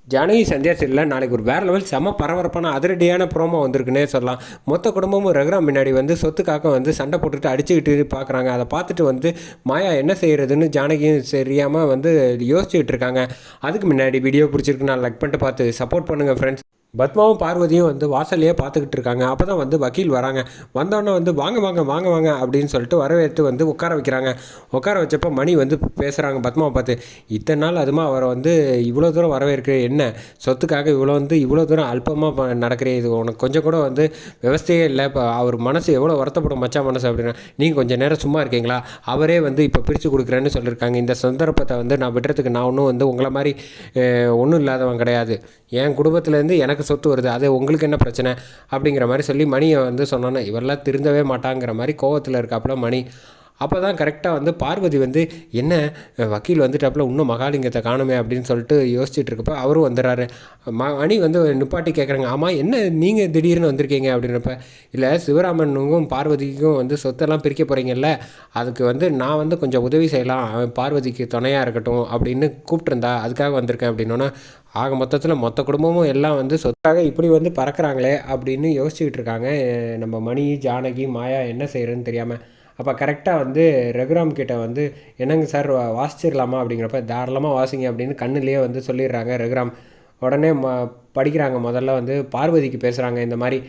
ஜானகி சந்தியா சீரியலில் நாளைக்கு ஒரு வேறு லெவல் செம பரபரப்பான அதிரடியான ப்ரோமோ வந்திருக்குன்னே சொல்லலாம். மொத்த குடும்பமும் ரகுராம் முன்னாடி வந்து சொத்துக்காக வந்து சண்டை போட்டுட்டு அடிச்சுக்கிட்டு பார்க்குறாங்க. அதை பார்த்துட்டு வந்து மாயா என்ன செய்கிறதுன்னு ஜானகியும் தெரியாமல் வந்து யோசிச்சுக்கிட்டு இருக்காங்க. அதுக்கு முன்னாடி வீடியோ பிடிச்சிருக்கு, நான் லைக் பண்ணிட்டு பார்த்து சப்போர்ட் பண்ணுங்கள் ஃப்ரெண்ட்ஸ். பத்மாவும் பார்வதியும் வந்து வாசல்லையே பார்த்துக்கிட்டு இருக்காங்க. அப்போ தான் வந்து வக்கீல் வராங்க. வந்தோடனே வந்து வாங்க வாங்க வாங்க வாங்க அப்படின்னு சொல்லிட்டு வரவேற்று வந்து உட்கார வைக்கிறாங்க. உட்கார வச்சப்போ மணி வந்து பேசுகிறாங்க பத்மாவை பார்த்து. இத்தனை நாள் அதுமா அவரை வந்து இவ்வளோ தூரம் வரவேற்க என்ன சொத்துக்காக இவ்வளோ தூரம் அல்பமாக நடக்கிறே, இது உனக்கு கொஞ்சம் கூட வந்து விவசாயே இல்லை. இப்போ அவர் மனசு எவ்வளோ வருத்தப்படும் மச்சான் மனசு அப்படின்னா, நீங்கள் கொஞ்சம் நேரம் சும்மா இருக்கீங்களா, அவரே வந்து இப்போ பிரித்து கொடுக்குறேன்னு சொல்லியிருக்காங்க. இந்த சந்தர்ப்பத்தை வந்து நான் விடுறதுக்கு நான் ஒன்றும் வந்து உங்களை மாதிரி ஒன்றும் இல்லாதவன் கிடையாது. என் குடும்பத்துலேருந்து எனக்கு சொத்து வருது, அது உங்களுக்கு என்ன பிரச்சனை அப்படிங்கிற மாதிரி சொல்லி மணியை வந்து சொன்னோன்னே இவரெல்லாம் திருந்தவே மாட்டாங்கிற மாதிரி கோவத்தில் இருக்காப்புல மணி. அப்போ தான் கரெக்டாக வந்து பார்வதி வந்து என்ன வக்கீல் வந்துட்டாப்புல, இன்னும் மகாலிங்கத்தை காணுமே அப்படின்னு சொல்லிட்டு யோசிச்சுட்டு இருக்கப்போ அவரும் வந்துடுறாரு. மணி வந்து நிப்பாட்டி கேட்குறாங்க, ஆமாம் என்ன நீங்கள் திடீர்னு வந்திருக்கீங்க அப்படின்றப்ப, இல்லை சிவராமனுக்கும் பார்வதிக்கும் வந்து சொத்தெல்லாம் பிரிக்க போகிறீங்கல்ல, அதுக்கு வந்து நான் வந்து கொஞ்சம் உதவி செய்யலாம், அவன் பார்வதிக்கு துணையாக இருக்கட்டும் அப்படின்னு கூப்பிட்டுருந்தா, அதுக்காக வந்திருக்கேன் அப்படின்னோன்னா, ஆக மொத்தத்தில் மொத்த குடும்பமும் எல்லாம் வந்து சொத்தாக இப்படி வந்து பறக்கிறாங்களே அப்படின்னு யோசிச்சுக்கிட்டு இருக்காங்க. நம்ம மணி, ஜானகி, மாயா என்ன செய்கிறதுன்னு தெரியாமல். அப்போ கரெக்டாக வந்து ரகுராம் கிட்ட வந்து என்னங்க சார் வாசிச்சிடலாமா அப்படிங்கிறப்ப, தாராளமாக வாசிங்க அப்படின்னு கண்ணுலேயே வந்து சொல்லிடுறாங்க ரகுராம். உடனே படிக்கிறாங்க. முதல்ல வந்து பார்வதிக்கு பேசுகிறாங்க. இந்த மாதிரி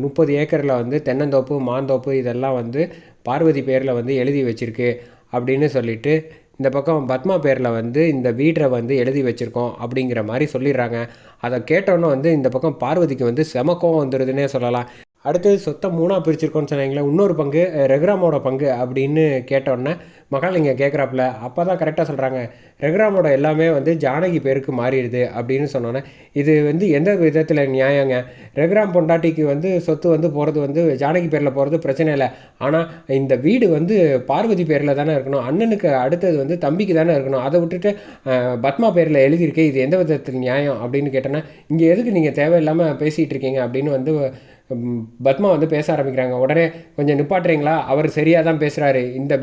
30 ஏக்கரில் வந்து தென்னந்தோப்பு, மாந்தோப்பு இதெல்லாம் வந்து பார்வதி பேரில் வந்து எழுதி வச்சுருக்கு அப்படின்னு சொல்லிட்டு, இந்த பக்கம் பத்மா பேரில் வந்து இந்த வீட்டை வந்து எழுதி வச்சுருக்கோம் அப்படிங்கிற மாதிரி சொல்லிடுறாங்க. அதை கேட்டோன்னே வந்து இந்த பக்கம் பார்வதிக்கு வந்து செம கோவம் வந்துடுதுன்னே சொல்லலாம். அடுத்தது சொத்தை 3ஆக பிரிச்சிருக்கோன்னு சொன்னீங்களே, இன்னொரு பங்கு ரகுராமோட பங்கு அப்படின்னு கேட்டோன்னே மகாலிங்கம் கேட்குறாப்புல. அப்போ தான் கரெக்டாக சொல்கிறாங்க, ரகுராமோட எல்லாமே வந்து ஜானகி பேருக்கு மாறிடுது அப்படின்னு சொன்னோன்னே, இது வந்து எந்த விதத்தில் நியாயங்க? ரகுராம் பொண்டாட்டிக்கு வந்து சொத்து வந்து போகிறது வந்து ஜானகி பேரில் போகிறது பிரச்சனை இல்லை, ஆனால் இந்த வீடு வந்து பார்வதி பேரில் தானே இருக்கணும், அண்ணனுக்கு அடுத்தது வந்து தம்பிக்கு தானே இருக்கணும், அதை விட்டுட்டு பத்மா பேரில் எழுதியிருக்கே, இது எந்த விதத்தில் நியாயம் அப்படின்னு கேட்டோன்னா, இங்கே எதுக்கு நீங்கள் தேவையில்லாமல் பேசிகிட்டு இருக்கீங்க அப்படின்னு வந்து பத்மா வந்து பேச ஆரம்பிக்கிறாங்க. உடனே கொஞ்சம் நிப்பாட்டுறீங்களா, அவர் சரியாக தான் பேசுகிறாரு, இந்த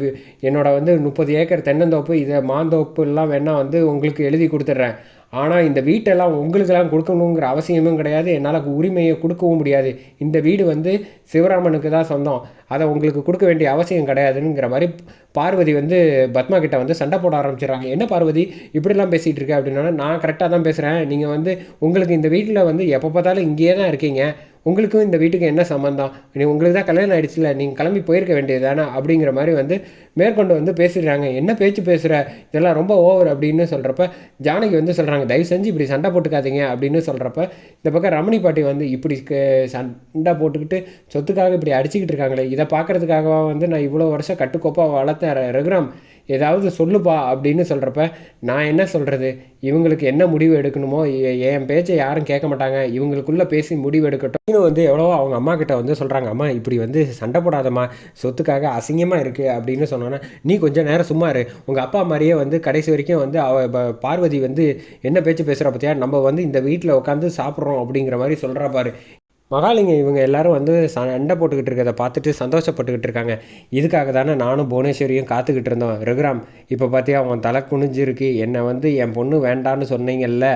என்னோட வந்து 30 ஏக்கர் தென்னந்தோப்பு, இதை மாந்தோப்புலாம் வேணால் வந்து உங்களுக்கு எழுதி கொடுத்துட்றேன், ஆனால் இந்த வீட்டெல்லாம் உங்களுக்கெல்லாம் கொடுக்கணுங்கிற அவசியமும் கிடையாது, என்னால் உரிமையை கொடுக்கவும் முடியாது, இந்த வீடு வந்து சிவராமனுக்கு தான் சொந்தம், அதை உங்களுக்கு கொடுக்க வேண்டிய அவசியம் கிடையாதுங்கிற மாதிரி பார்வதி வந்து பத்மா கிட்ட வந்து சண்டை போட ஆரம்பிச்சிடுறாங்க. என்ன பார்வதி இப்படிலாம் பேசிகிட்டு இருக்க அப்படின்னா, நான் கரெக்டாக தான் பேசுகிறேன், நீங்கள் வந்து உங்களுக்கு இந்த வீட்டில் வந்து எப்போ பார்த்தாலும் இங்கேயே தான் இருக்கீங்க, உங்களுக்கும் இந்த வீட்டுக்கு என்ன சம்மந்தம், உங்களுக்கு தான் கல்யாணம் ஆகிடுச்சுல, நீங்கள் கிளம்பி போயிருக்க வேண்டியது தானே அப்படிங்கிற மாதிரி வந்து மேற்கொண்டு வந்து பேசிடுறாங்க. என்ன பேச்சு பேசுகிற, இதெல்லாம் ரொம்ப ஓவர் அப்படின்னு சொல்கிறப்ப ஜானகி வந்து சொல்கிறாங்க, தயவு செஞ்சு இப்படி சண்டை போட்டுக்காதீங்க அப்படின்னு சொல்கிறப்ப, இந்த பக்கம் ரமணி பாட்டி வந்து இப்படி சண்டை போட்டுக்கிட்டு சொத்துக்காக இப்படி அடிச்சுக்கிட்டு இருக்காங்களே, இதை பார்க்குறதுக்காகவா வந்து நான் இவ்வளோ வருஷம் கட்டுக்கோப்பாக வளர்த்தேன் ரகுராம், ஏதாவது சொல்லுப்பா அப்படின்னு சொல்கிறப்ப, நான் என்ன சொல்கிறது, இவங்களுக்கு என்ன முடிவு எடுக்கணுமோ என் பேச்சை யாரும் கேட்க மாட்டாங்க, இவங்களுக்குள்ளே பேசி முடிவு எடுக்கட்டும் இன்னும் வந்து எவ்வளவோ அவங்க அம்மா கிட்ட வந்து சொல்கிறாங்க, அம்மா இப்படி வந்து சண்டை போடாதம்மா, சொத்துக்காக அசிங்கமாக இருக்குது அப்படின்னு சொன்னோன்னே, நீ கொஞ்சம் நேரம் சும்மா இரு, உங்கள் அப்பா மாதிரியே வந்து கடைசி வரைக்கும் வந்து பார்வதி வந்து என்ன பேச்சு பேசுகிற பற்றியா, நம்ம வந்து இந்த வீட்டில் உட்காந்து சாப்பிட்றோம் அப்படிங்கிற மாதிரி சொல்கிறா பாரு. மகாலிங்கம் இவங்க எல்லாரும் வந்து சண்டை போட்டுக்கிட்டு இருக்கிறத பார்த்துட்டு சந்தோஷப்பட்டுக்கிட்டு இருக்காங்க. இதுக்காக தானே நானும் புவனேஸ்வரியும் காத்துக்கிட்டு இருந்தோம் ரகுராம், இப்போ பார்த்தியா அவன் தலை குனிஞ்சிருக்கு, என்னை வந்து என் பொண்ணு வேண்டான்னு சொன்னீங்கல்ல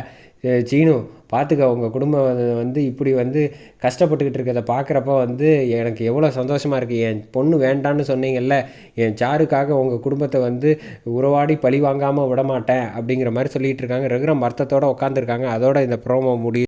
சீனு, பார்த்துக்க உங்கள் குடும்பம் வந்து இப்படி வந்து கஷ்டப்பட்டுக்கிட்டு இருக்கிறத பார்க்குறப்ப வந்து எனக்கு எவ்வளோ சந்தோஷமாக இருக்குது, என் பொண்ணு வேண்டான்னு சொன்னீங்கல்ல, என் சாருக்காக உங்கள் குடும்பத்தை வந்து உறவாடி பழி வாங்காமல் விடமாட்டேன் அப்படிங்கிற மாதிரி சொல்லிகிட்டு இருக்காங்க. ரகுராம் வருத்தத்தோடு உட்காந்துருக்காங்க. அதோட இந்த ப்ரோமோ முடியும்.